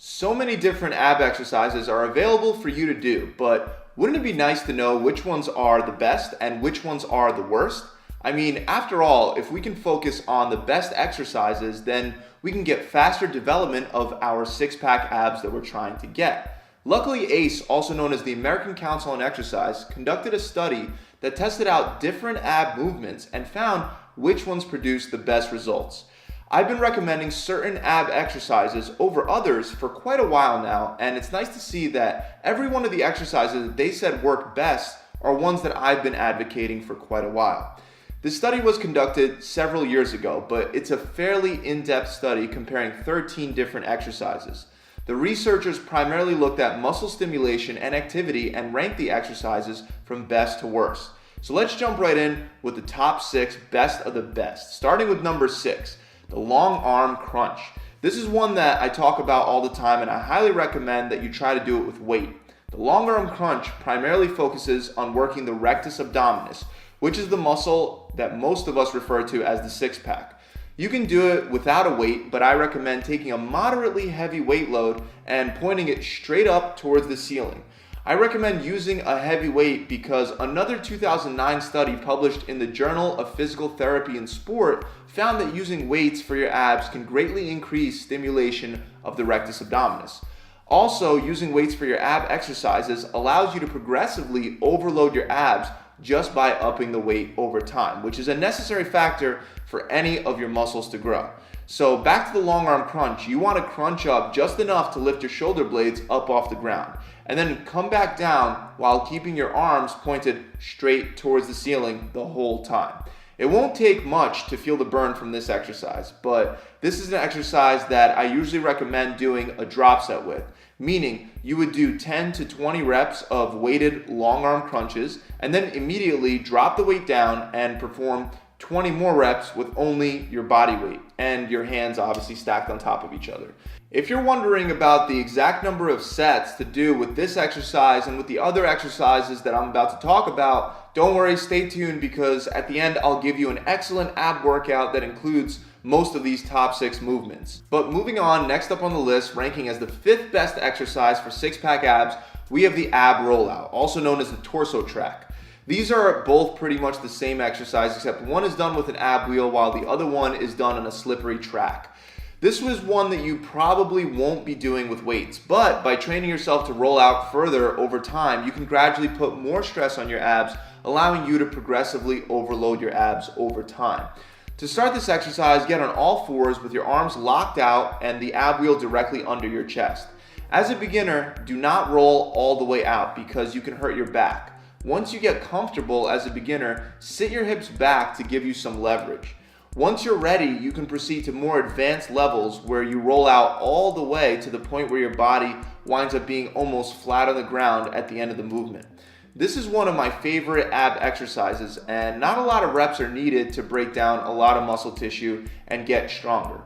So many different ab exercises are available for you to do, but wouldn't it be nice to know which ones are the best and which ones are the worst? I mean, after all, if we can focus on the best exercises, then we can get faster development of our six-pack abs that we're trying to get. Luckily, ACE, also known as the American Council on Exercise, conducted a study that tested out different ab movements and found which ones produced the best results. I've been recommending certain ab exercises over others for quite a while now, and it's nice to see that every one of the exercises that they said work best are ones that I've been advocating for quite a while. This study was conducted several years ago, but it's a fairly in-depth study comparing 13 different exercises. The researchers primarily looked at muscle stimulation and activity and ranked the exercises from best to worst. So let's jump right in with the top 6 best of the best, starting with number 6. The long arm crunch. This is one that I talk about all the time, and I highly recommend that you try to do it with weight. The long arm crunch primarily focuses on working the rectus abdominis, which is the muscle that most of us refer to as the six-pack. You can do it without a weight, but I recommend taking a moderately heavy weight load and pointing it straight up towards the ceiling. I recommend using a heavy weight because another 2009 study published in the Journal of Physical Therapy and Sport found that using weights for your abs can greatly increase stimulation of the rectus abdominis. Also, using weights for your ab exercises allows you to progressively overload your abs just by upping the weight over time, which is a necessary factor for any of your muscles to grow. So back to the long arm crunch, you want to crunch up just enough to lift your shoulder blades up off the ground, and then come back down while keeping your arms pointed straight towards the ceiling the whole time. It won't take much to feel the burn from this exercise, but this is an exercise that I usually recommend doing a drop set with, meaning you would do 10 to 20 reps of weighted long arm crunches and then immediately drop the weight down and perform 20 more reps with only your body weight and your hands obviously stacked on top of each other. If you're wondering about the exact number of sets to do with this exercise and with the other exercises that I'm about to talk about, don't worry, stay tuned, because at the end I'll give you an excellent ab workout that includes most of these top 6 movements. But moving on, next up on the list, ranking as the 5th best exercise for six-pack abs, we have the ab rollout, also known as the torso track. These are both pretty much the same exercise, except one is done with an ab wheel while the other one is done on a slippery track. This was one that you probably won't be doing with weights, but by training yourself to roll out further over time, you can gradually put more stress on your abs, allowing you to progressively overload your abs over time. To start this exercise, get on all fours with your arms locked out and the ab wheel directly under your chest. As a beginner, do not roll all the way out because you can hurt your back. Once you get comfortable as a beginner, sit your hips back to give you some leverage. Once you're ready, you can proceed to more advanced levels where you roll out all the way to the point where your body winds up being almost flat on the ground at the end of the movement. This is one of my favorite ab exercises, and not a lot of reps are needed to break down a lot of muscle tissue and get stronger.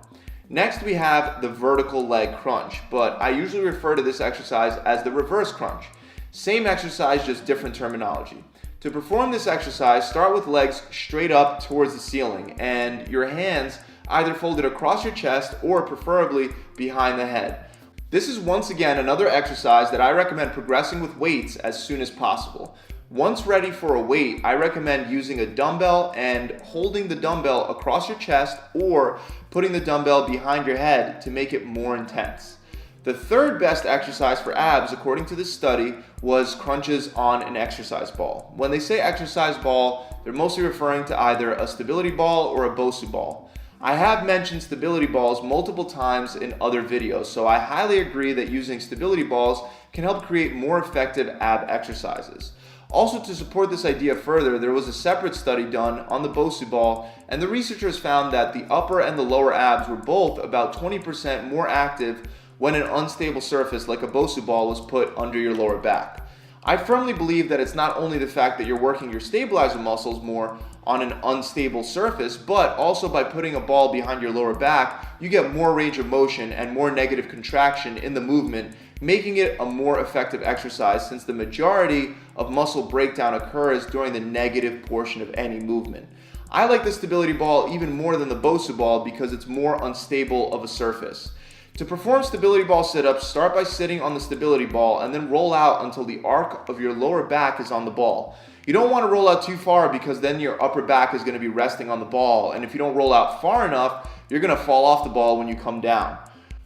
Next, we have the vertical leg crunch, but I usually refer to this exercise as the reverse crunch. Same exercise, just different terminology. To perform this exercise, start with legs straight up towards the ceiling and your hands either folded across your chest or preferably behind the head. This is once again another exercise that I recommend progressing with weights as soon as possible. Once ready for a weight, I recommend using a dumbbell and holding the dumbbell across your chest or putting the dumbbell behind your head to make it more intense. The third best exercise for abs, according to this study, was crunches on an exercise ball. When they say exercise ball, they're mostly referring to either a stability ball or a BOSU ball. I have mentioned stability balls multiple times in other videos, so I highly agree that using stability balls can help create more effective ab exercises. Also, to support this idea further, there was a separate study done on the BOSU ball, and the researchers found that the upper and the lower abs were both about 20% more active when an unstable surface like a BOSU ball was put under your lower back. I firmly believe that it's not only the fact that you're working your stabilizer muscles more on an unstable surface, but also by putting a ball behind your lower back, you get more range of motion and more negative contraction in the movement, making it a more effective exercise since the majority of muscle breakdown occurs during the negative portion of any movement. I like the stability ball even more than the BOSU ball because it's more unstable of a surface. To perform stability ball sit-ups, start by sitting on the stability ball and then roll out until the arc of your lower back is on the ball. You don't want to roll out too far because then your upper back is going to be resting on the ball, and if you don't roll out far enough, you're going to fall off the ball when you come down.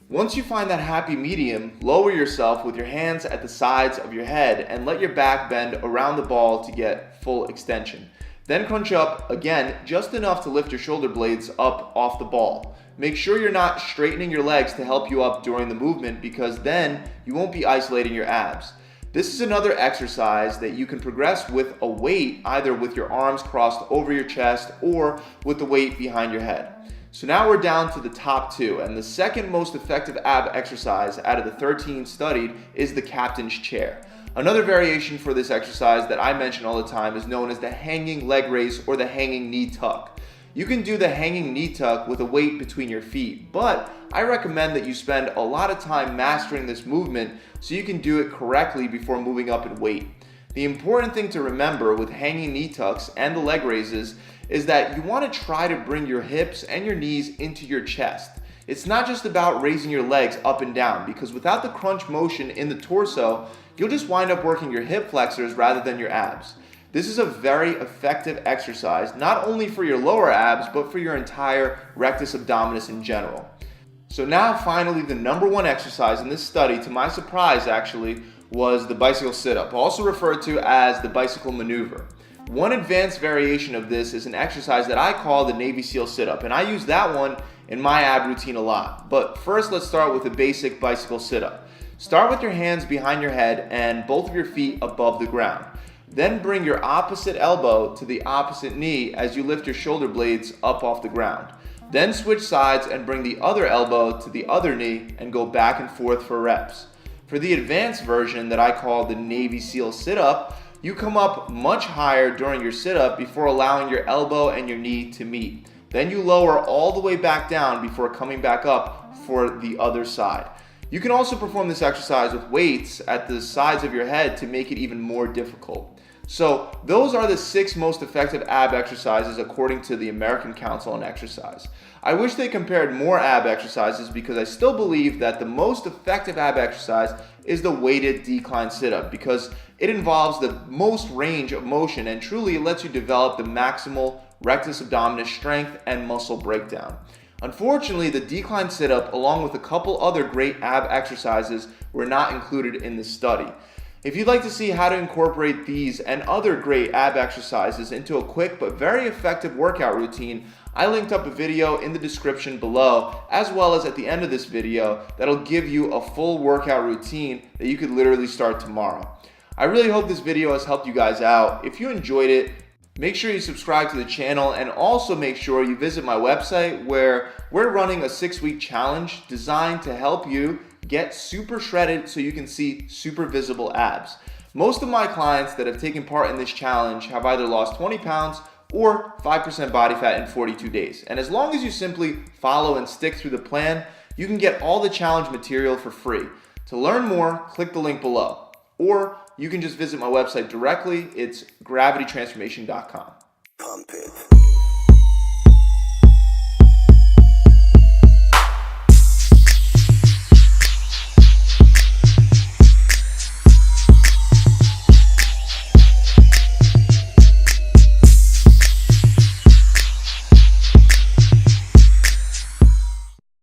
Once you find that happy medium, lower yourself with your hands at the sides of your head and let your back bend around the ball to get full extension. Then crunch up again just enough to lift your shoulder blades up off the ball. Make sure you're not straightening your legs to help you up during the movement because then you won't be isolating your abs. This is another exercise that you can progress with a weight, either with your arms crossed over your chest or with the weight behind your head. So now we're down to the top two, and the second most effective ab exercise out of the 13 studied is the captain's chair. Another variation for this exercise that I mention all the time is known as the hanging leg raise or the hanging knee tuck. You can do the hanging knee tuck with a weight between your feet, but I recommend that you spend a lot of time mastering this movement so you can do it correctly before moving up in weight. The important thing to remember with hanging knee tucks and the leg raises is that you want to try to bring your hips and your knees into your chest. It's not just about raising your legs up and down, because without the crunch motion in the torso, you'll just wind up working your hip flexors rather than your abs. This is a very effective exercise, not only for your lower abs, but for your entire rectus abdominis in general. So now finally, the number one exercise in this study, to my surprise actually, was the bicycle sit-up, also referred to as the bicycle maneuver. One advanced variation of this is an exercise that I call the Navy SEAL sit-up, and I use that one in my ab routine a lot. But first, let's start with a basic bicycle sit-up. Start with your hands behind your head and both of your feet above the ground. Then bring your opposite elbow to the opposite knee as you lift your shoulder blades up off the ground. Then switch sides and bring the other elbow to the other knee and go back and forth for reps. For the advanced version that I call the Navy SEAL sit-up, you come up much higher during your sit-up before allowing your elbow and your knee to meet. Then you lower all the way back down before coming back up for the other side. You can also perform this exercise with weights at the sides of your head to make it even more difficult. So those are the 6 most effective ab exercises according to the American Council on Exercise. I wish they compared more ab exercises because I still believe that the most effective ab exercise is the weighted decline sit-up because it involves the most range of motion and truly it lets you develop the maximal rectus abdominis strength and muscle breakdown. Unfortunately, the decline sit-up along with a couple other great ab exercises were not included in this study. If you'd like to see how to incorporate these and other great ab exercises into a quick but very effective workout routine, I linked up a video in the description below, as well as at the end of this video, that'll give you a full workout routine that you could literally start tomorrow. I really hope this video has helped you guys out. If you enjoyed it, make sure you subscribe to the channel and also make sure you visit my website where we're running a 6-week challenge designed to help you get super shredded so you can see super visible abs. Most of my clients that have taken part in this challenge have either lost 20 pounds or 5% body fat in 42 days. And as long as you simply follow and stick through the plan, you can get all the challenge material for free. To learn more, click the link below. Or you can just visit my website directly. It's gravitytransformation.com. Pump it.